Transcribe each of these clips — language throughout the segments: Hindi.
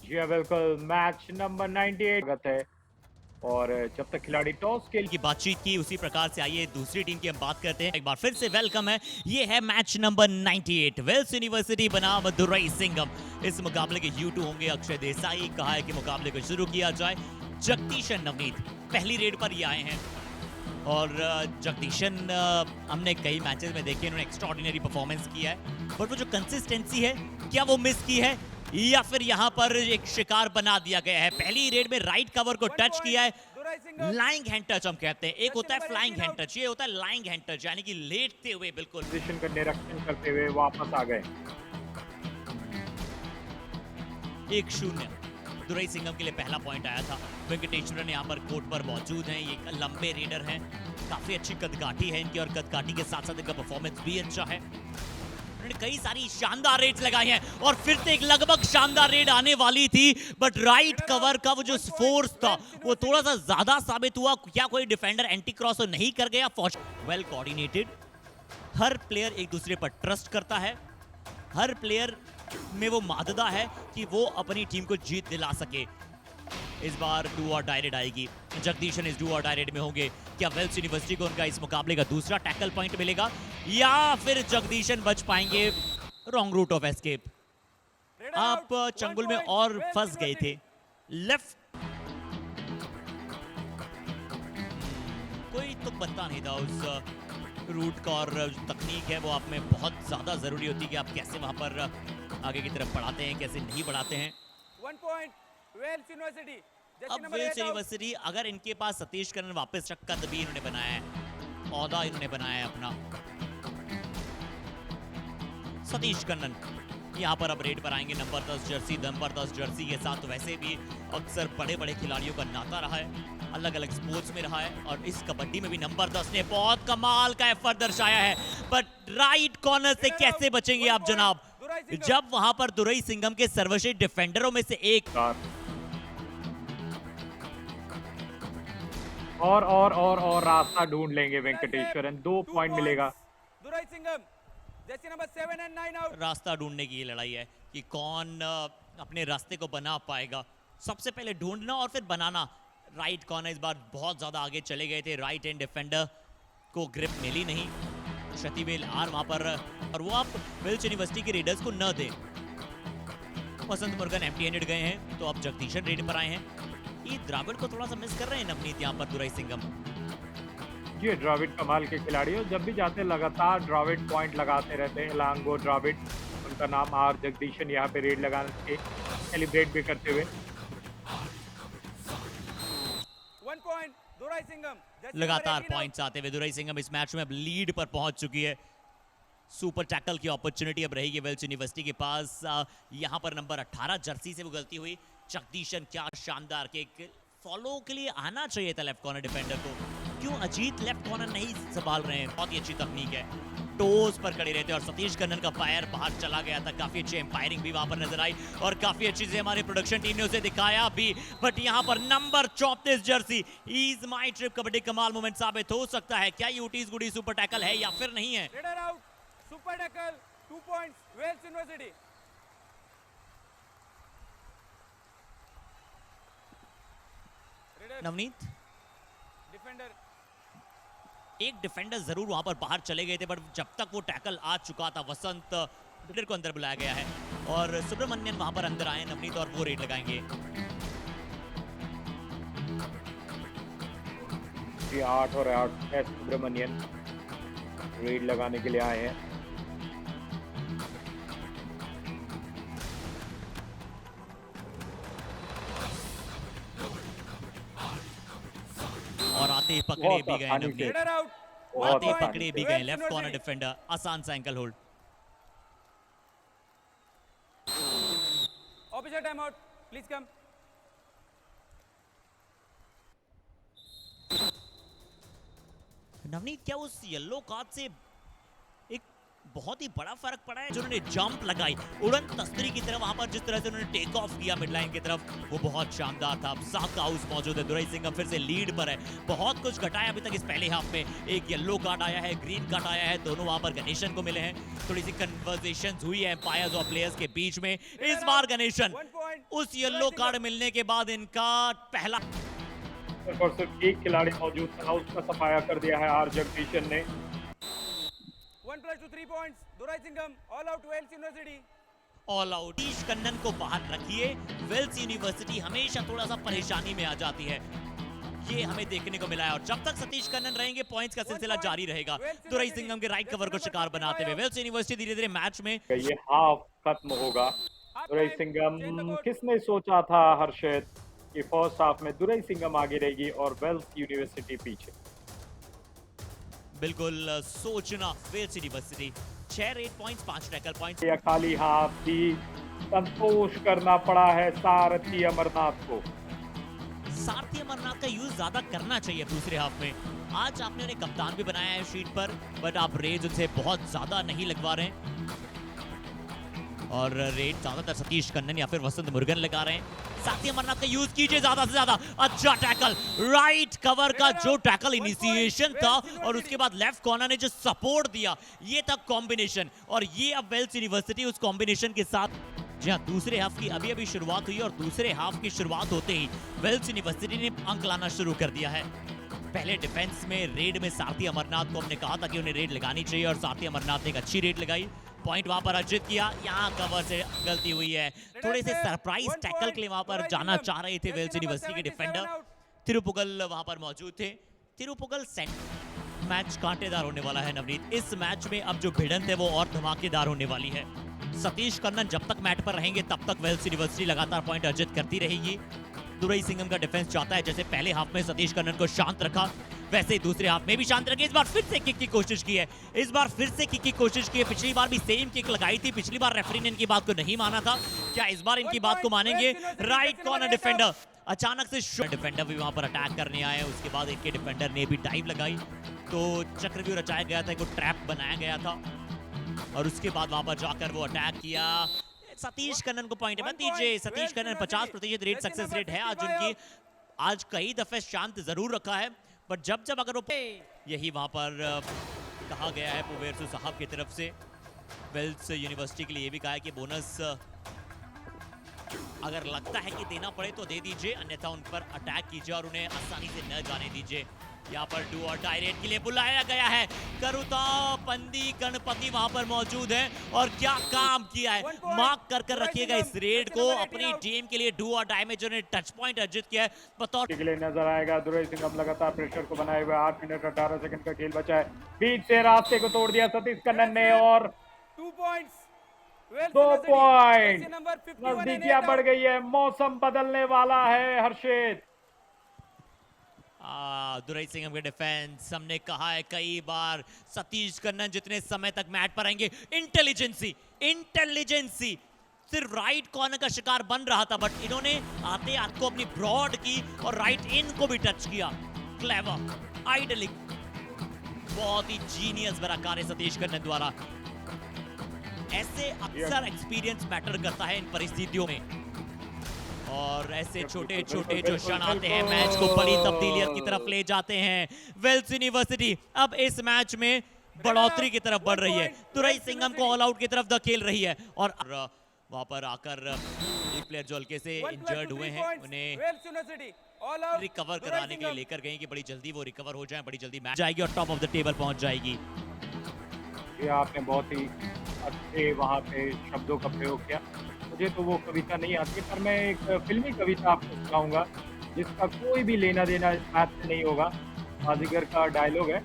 जी हाँ, बिल्कुल मैच नंबर 98 गत है और जब तक खिलाड़ी टॉस के की बातचीत की उसी प्रकार से आइए दूसरी टीम की हम बात करते हैं। एक बार फिर से वेलकम है। ये है मैच नंबर 98 वेल्स यूनिवर्सिटी बनाम मदुरई सिंघम। इस मुकाबले के U2 होंगे अक्षय देसाई। कहा है कि मुकाबले को शुरू किया जाए। जगदीशन नवनीत पहली रेड पर ये आए हैं और जगदीशन हमने कई मैचेस में देखे, इन्होंने एक्स्ट्रॉर्डिनरी परफॉर्मेंस किया है, बट वो जो कंसिस्टेंसी है क्या वो मिस की है या फिर यहाँ पर एक शिकार बना दिया गया है। पहली रेड में राइट कवर को टच किया है। लाइंग हैंड टच हम कहते हैं, एक होता है फ्लाइंग हैंड टच, ये होता है लाइंग हैंड टच, यानी कि लेटते हुए बिल्कुल। पोजीशन का निरीक्षण करते हुए वापस आ गए। 1-0 दुरई सिंघम के लिए पहला पॉइंट आया था। वेंकटेश्वरन यहाँ पर कोर्ट पर मौजूद हैं, ये लंबे रेडर हैं, काफी अच्छी कदकाठी है इनकी और कदकाठी के साथ साथ इनका परफॉर्मेंस भी अच्छा है। उन्होंने कई सारी शानदार रेड्स लगाई हैं और फिर से एक लगभग शानदार रेड आने वाली थी, बट राइट कवर का वो जो फोर्स था वो थोड़ा सा ज्यादा साबित हुआ। क्या कोई डिफेंडर एंटी क्रॉस तो नहीं कर गया? वेल कोऑर्डिनेटेड, हर प्लेयर एक दूसरे पर ट्रस्ट करता है, हर प्लेयर में वो माददा है कि वो अपनी टीम को जीत दिला सके। इस बार डू और डाई रेड आएगी। जगदीशन इस डू और डाई रेड में होंगे। क्या वेल्स यूनिवर्सिटी को उनका इस मुकाबले का दूसरा टैकल पॉइंट मिलेगा या फिर जगदीशन बच पाएंगे? Wrong route of escape. आप चंगुल में और फंस गए थे। लेफ्ट कोई तो पता नहीं था उस रूट का, और तकनीक है वो आप में बहुत ज़्यादा ज़रूरी होती है कि आप कैसे वहाँ पर आगे की तरफ बढ़ाते हैं, कैसे नहीं बढ़ाते हैं। 1 पॉइंट वेल्स यूनिवर्सिटी। अब वेल्स यूनिवर्सिटी अगर इनके पास सतीश करण वापस रखकर भी इन्होंने बनाया है, औदा इन्होंने बनाया है अपना। सतीश कन्नन यहाँ पर अब रेड पर आएंगे। नंबर 10 जर्सी, नंबर 10 जर्सी के साथ तो वैसे भी अक्सर बड़े बड़े खिलाड़ियों का नाता रहा है, अलग अलग स्पोर्ट्स में रहा है, और इस कबड्डी में भी नंबर 10 ने बहुत कमाल का एफर्ट दर्शाया है। बट राइट कॉर्नर से कैसे बचेंगे आप जनाब, जब वहां पर दुरई सिंघम के सर्वश्रेष्ठ डिफेंडरों में से एक और रास्ता ढूंढ लेंगे वेंकटेश्वरन। 2 पॉइंट मिलेगा। Durai Singham jersey number 7 and 9 out. रास्ता ढूंढने की ये लड़ाई है कि कौन अपने रास्ते को बना पाएगा। सबसे पहले ढूंढना और फिर बनाना। राइट कॉर्नर इस बार बहुत ज्यादा आगे चले गए थे, राइट एंड डिफेंडर को ग्रिप मिली नहीं। शतिवेल आर वहां पर, और वो आप वेल्स यूनिवर्सिटी के रेडर्स को न दें। वसंत मुर्गन एम्प्टी हैंडेड गए हैं, तो अब जगदीशन रेड पर आए हैं। ये द्राविड को थोड़ा सा मिस कर रहे हैं नवनीत यहाँ पर दुरई सिंघम। ये द्राविड कमाल के खिलाड़ी हो, जब भी जाते लगातार द्राविड पॉइंट लगाते रहते हैं। लांगो द्राविड उनका नाम। आर जगदीशन यहाँ पे रेड लगाने के सेलिब्रेट भी करते हुए। 1 पॉइंट दुराई सिंघम। लगातार पॉइंट्स आते हुए दुरई सिंघम इस मैच में अब लीड पर पहुंच चुकी है। सुपर टैकल की अपॉर्चुनिटी अब रहेगी वेल्स यूनिवर्सिटी के पास। यहाँ पर नंबर 18 जर्सी से वो गलती हुई। जगदीशन क्या शानदार किक, फॉलो के लिए आना चाहिए था लेफ्ट कॉर्नर डिफेंडर को। क्यों अजीत लेफ्ट कॉर्नर नहीं संभाल रहे हैं? बहुत ही अच्छी तकनीक है, टोज पर खड़े रहते हैं, और सतीश कन्नन का फायर बाहर चला गया था। काफी अच्छी एम्पायरिंग भी वहां पर नजर आई और काफी अच्छी से हमारी प्रोडक्शन टीम ने उसे दिखाया भी। बट यहाँ पर number 34 Jersey, is my trip kabaddi कमाल मोमेंट साबित हो सकता है। क्या यूटीज गुडी सुपर टैकल है या फिर नहीं है? Raider out, super tackle, 2 points Vels university. Navneet, defender एक डिफेंडर जरूर वहां पर बाहर चले गए थे, बट जब तक वो टैकल आ चुका था, वसंत डिफेंडर को अंदर बुलाया गया है और सुब्रमण्यन वहां पर अंदर आए नवनीत, और वो रेड लगाएंगे। जी 8 और 8 एस सुब्रमण्यन रेड लगाने के लिए आए हैं। और आते ही पकड़े भी गए नवनीत, रेडर आउट, आते ही पकड़े भी गए लेफ्ट कॉर्नर डिफेंडर। आसान सा ankle hold. Official time out, please come. Navneet, क्या उस येलो कार्ड से एक बहुत ही बड़ा फर्क पड़ा है। जो उन्होंने जंप लगाई उड़न तस्तरी की तरफ, वहां पर जिस तरह से उन्होंने टेक ऑफ किया मिड लाइन की तरफ, वो बहुत शानदार था। साका हाउस मौजूद है, दुरई सिंघम फिर से लीड पर है। बहुत कुछ घटाया अभी तक इस पहले हाफ में। एक येलो कार्ड आया है, ग्रीन कार्ड आया है, दोनों वहां पर गणेशन को मिले हैं। थोड़ी सी कन्वर्सेशंस हुई है एम्पायर्स और प्लेयर्स के बीच में। इस बार गणेशन उस येलो कार्ड मिलने के बाद इनका पहला और सिर्फ एक खिलाड़ी मौजूद था, उसका सफाया कर दिया है आर जगदीशन ने। 1+2 3 points. Durai Singham all out Wales University. All out. Satish Kannan को बाहर रखिए, वेल्स यूनिवर्सिटी हमेशा थोड़ा सा परेशानी में आ जाती है, ये हमें देखने को मिला है। और जब तक सतीश कन्नन रहेंगे पॉइंट्स का सिलसिला जारी रहेगा। दुरई सिंघम के राइट कवर को शिकार बनाते हुए वेल्स यूनिवर्सिटी धीरे धीरे मैच में ये हाफ खत्म होगा। दुरई सिंघम, किसने सोचा था हर्षित कि फर्स्ट हाफ में दुरई सिंघम आगे रहेगी और वेल्स यूनिवर्सिटी पीछे। बिल्कुल सोचना। Vels university 6 raid points 5 tackle points. या खाली हाथ भी संतोष करना पड़ा है सारथी अमरनाथ को। सारथी अमरनाथ का यूज ज्यादा करना चाहिए दूसरे हाफ में। आज आपने उन्हें कप्तान भी बनाया है शीट पर, बट आप रेड उनसे बहुत ज्यादा नहीं लगवा रहे हैं और रेड ज्यादातर सतीश कन्नन या फिर वसंत मुर्गन लगा रहे हैं। सारथी अमरनाथ का यूज कीजिए ज्यादा से ज्यादा। अच्छा टैकल, राइट कवर का जो टैकल इनिशिएशन था और उसके बाद लेफ्ट कॉर्नर ने जो सपोर्ट दिया, ये था कॉम्बिनेशन। और ये अब वेल्स यूनिवर्सिटी उस कॉम्बिनेशन के साथ, जहां दूसरे हाफ की अभी अभी शुरुआत हुई और दूसरे हाफ की शुरुआत होते ही वेल्स यूनिवर्सिटी ने अंक लाना शुरू कर दिया है। पहले डिफेंस में रेड में सारथी अमरनाथ को हमने कहा था कि उन्हें रेड लगानी चाहिए और सारथी अमरनाथ ने एक अच्छी रेड लगाई। पॉइंट वहां पर अर्जित किया, यहाँ कवर से गलती हुई है। थोड़े से सरप्राइज टैकल के लिए वहां पर जाना चाह रहे थे वेल्स यूनिवर्सिटी के डिफेंडर। तिरुपुगल वहां पर मौजूद थे। तिरुपुगल सेंट मैच कांटेदार होने वाला है नवनीत। इस मैच में अब जो भिड़ंत है वो और धमाकेदार होने वाली है। सतीश कन्नन जब तक मैट पर रहेंगे तब तक वेल्स यूनिवर्सिटी लगातार पॉइंट अर्जित करती रहेगी। दुरई सिंघम का डिफेंस चाहता है जैसे पहले हाफ में सतीश कन्नन को शांत रखा, वैसे ही दूसरे हाफ में भी शांत रखे। इस बार फिर से किक की कोशिश की है, इस बार फिर से किक की कोशिश की है। पिछली बार भी सेम किक लगाई थी, पिछली बार रेफरी ने इनकी बात को नहीं माना था। क्या इस बार इनकी बात को मानेंगे? राइट कॉर्नर डिफेंडर अचानक से डिफेंडर भी वहां पर अटैक करने आए। उसके बाद इनके डिफेंडर ने भी डाइव लगाई तो चक्रव्यूह रचाया गया था, एक ट्रैप बनाया गया था और उसके बाद वहां पर जाकर वो अटैक किया। सतीश कन्नन को पॉइंट मत दीजिए। Satish Kannan 50% rate success rate है आज उनकी। आज कई दफे शांत जरूर रखा है, बट जब अगर वो यही वहां पर कहा गया है पुवेरसु साहब की तरफ से वेल्स यूनिवर्सिटी के लिए ये भी कहा है कि बोनस अगर लगता है कि देना पड़े तो दे दीजिए, अन्यथा उन पर अटैक कीजिए और उन्हें आसानी से न जाने दीजिए। यहाँ पर डू और डाई रेड के लिए बुलाया गया है। करुता पंदी गणपति वहां पर मौजूद है और क्या काम किया है। मार्क कर रखिएगा इस रेड को अपनी टीम के लिए। डू और डाई में जो ने टच पॉइंट अर्जित किया है बतौर के लिए नजर आएगा। दुरई सिंघम लगातार प्रेशर को बनाए हुए 8 मिनट 18 सेकंड का खेल बचा है। बीच से रास्ते को तोड़ दिया सतीश कन्नन ने और 2 points. 2 पॉइंट। नजदीकियां बढ़ गई है, मौसम बदलने वाला है हर्षित। दुरई सिंघम के डिफेंस हमने कहा है कई बार, सतीश कन्नन जितने समय तक मैट पर आएंगे इंटेलिजेंसी सिर्फ राइट कॉर्नर का शिकार बन रहा था, बट इन्होंने आते हाथ को अपनी ब्रॉड की और राइट इन को भी टच किया। क्लेवर आइडलिक, बहुत ही जीनियस भरा कार्य सतीश कन्नन द्वारा। ऐसे अक्सर एक्सपीरियंस मैटर करता है इन परिस्थितियों में और ऐसे छोटे छोटे जो क्षण आते हैं मैच को बड़ी तब्दीलियत की तरफ ले जाते हैं। वेल्स यूनिवर्सिटी अब इस मैच में बढ़ोतरी की तरफ बढ़ रही है। दुरई सिंघम को ऑल आउट की तरफ धकेल रही है और वहां पर आकर एक प्लेयर जो हल्के से इंजर्ड हुए हैं उन्हें रिकवर कराने के लिए लेकर गए कि बड़ी जल्दी वो रिकवर हो जाए, बड़ी जल्दी मैच जाएगी और टॉप ऑफ द टेबल पहुंच जाएगी। ये आपने बहुत ही अच्छे वहां पे शब्दों का प्रयोग किया। मुझे तो वो कविता नहीं आती, पर मैं एक फिल्मी कविता आपको सुनाऊंगा जिसका कोई भी लेना देना इस मैच से नहीं होगा। बाजीगर का डायलॉग है,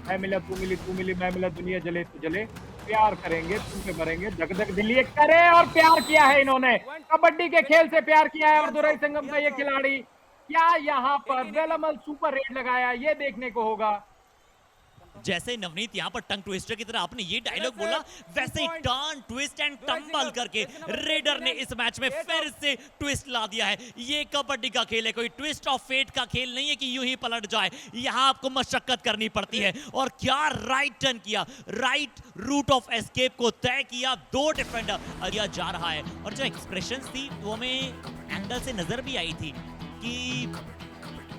मैं मिला तू मिली तू मिली, मैं मिला दुनिया जले तो जले, प्यार करेंगे तुम पे मरेंगे, जग जग दिल ये करे। और प्यार किया है इन्होंने, कबड्डी के खेल से प्यार किया है। और दुरई सिंघम का ये खिलाड़ी क्या यहाँ पर वेलमल सुपर रेड लगाया, ये देखने को होगा। जैसे नवनीत यहाँ पर टंग ट्विस्टर की तरह आपने ये डायलॉग sir. बोला, वैसे ही 2 points. Turn twist and Durai tumble Singham. करके Yes, number रेडर ने 89. इस मैच में 8 फिर out. से ट्विस्ट ला दिया है। ये कबड्डी का खेल है, कोई ट्विस्ट ऑफ फेट का खेल नहीं है कि यूं ही पलट जाए। यहाँ आपको मशक्कत करनी पड़ती है। और क्या राइट टर्न किया, राइट रूट ऑफ एस्केप को तय किया। 2 डिफेंडर दिया जा रहा है। और जो एक्सप्रेशंस थी वो हमें एंगल से नजर भी आई थी कि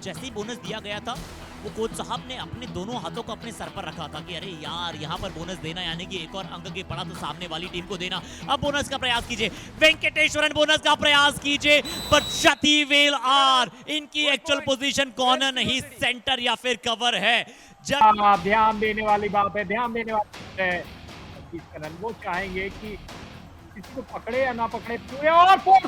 जैसे ही बोनस दिया गया था वो कोच साहब ने अपने दोनों हाथों को अपने सर पर रखा था कि अरे यार यहाँ पर बोनस देना, यानी कि एक और अंक की पड़ा तो सामने वाली टीम को देना। अब बोनस का प्रयास कीजिए वेंकटेश्वरन, बोनस का प्रयास कीजिए, बट शतिवेल आर इनकी एक्चुअल पोजीशन कॉर्नर नहीं, सेंटर या फिर कवर है। जब ध्यान देने वाली बात है, ध्यान देने वाली बात है। सतीश कनन वो चाहेंगे कि किसी को पकड़े या ना पकड़े पूरे, और 4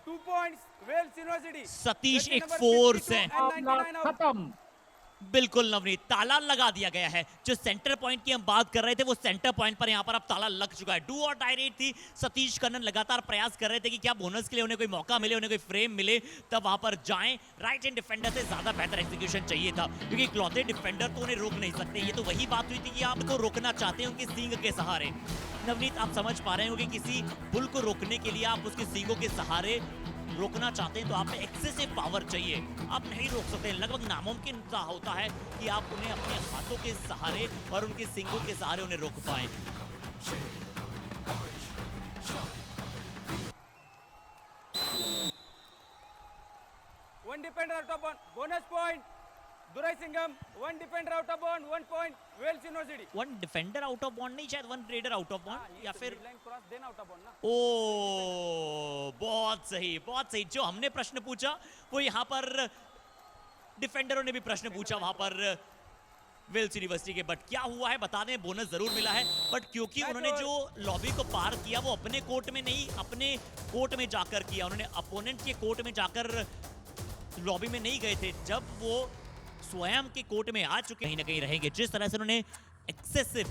2 points. Wales University. Satish Jersey एक number फोर्स 52 है। and 99 out. खत्म। बिल्कुल नवनीत, ताला लगा दिया गया है। जो सेंटर पॉइंट की हम बात कर रहे थे वो सेंटर पॉइंट पर यहाँ पर अब ताला लग चुका है। डू और डाई रेट थी। सतीश कन्नन लगातार प्रयास कर रहे थे कि क्या बोनस के लिए उन्हें कोई मौका मिले, उन्हें कोई फ्रेम मिले, तब वहां पर जाएं। राइट हैंड डिफेंडर से ज्यादा बेहतर एग्जीक्यूशन चाहिए था, क्योंकि इकलौते डिफेंडर तो उन्हें रोक नहीं सकते। ये तो वही बात हुई थी कि आप तो रोकना चाहते हैं उनके सींग के सहारे। नवनीत आप समझ पा रहे हो कि किसी बुल को रोकने के लिए आप उसके सींगों के सहारे रोकना चाहते हैं तो आप में एक्सेसिव पावर चाहिए, आप नहीं रोक सकते। लगभग नामुमकिन सा होता है कि आप उन्हें अपने हाथों के सहारे और उनके सींगों के सहारे उन्हें रोक पाएं। One defender out of bound. Bonus point. Durai Singham. One defender out of bound. 1 point. Wales University. One defender out of bond नहीं, शायद one raider out of bond या फिर Line cross then out of bound ना. ओ बहुत सही, बहुत सही। जो हमने प्रश्न पूछा वो यहाँ पर डिफेंडरों ने भी प्रश्न पूछा वहां पर वेल्स यूनिवर्सिटी के। बट क्या हुआ है बता दें, बोनस जरूर मिला है, बट क्योंकि उन्होंने जो लॉबी को पार किया वो अपने कोर्ट में नहीं, अपने कोर्ट में जाकर किया। उन्होंने अपोनेंट के कोर्ट में जाकर लॉबी में नहीं गए थे। जब वो स्वयं के कोर्ट में आ चुके कहीं ना कहीं रहेंगे। जिस तरह से उन्होंने एक्सेसिव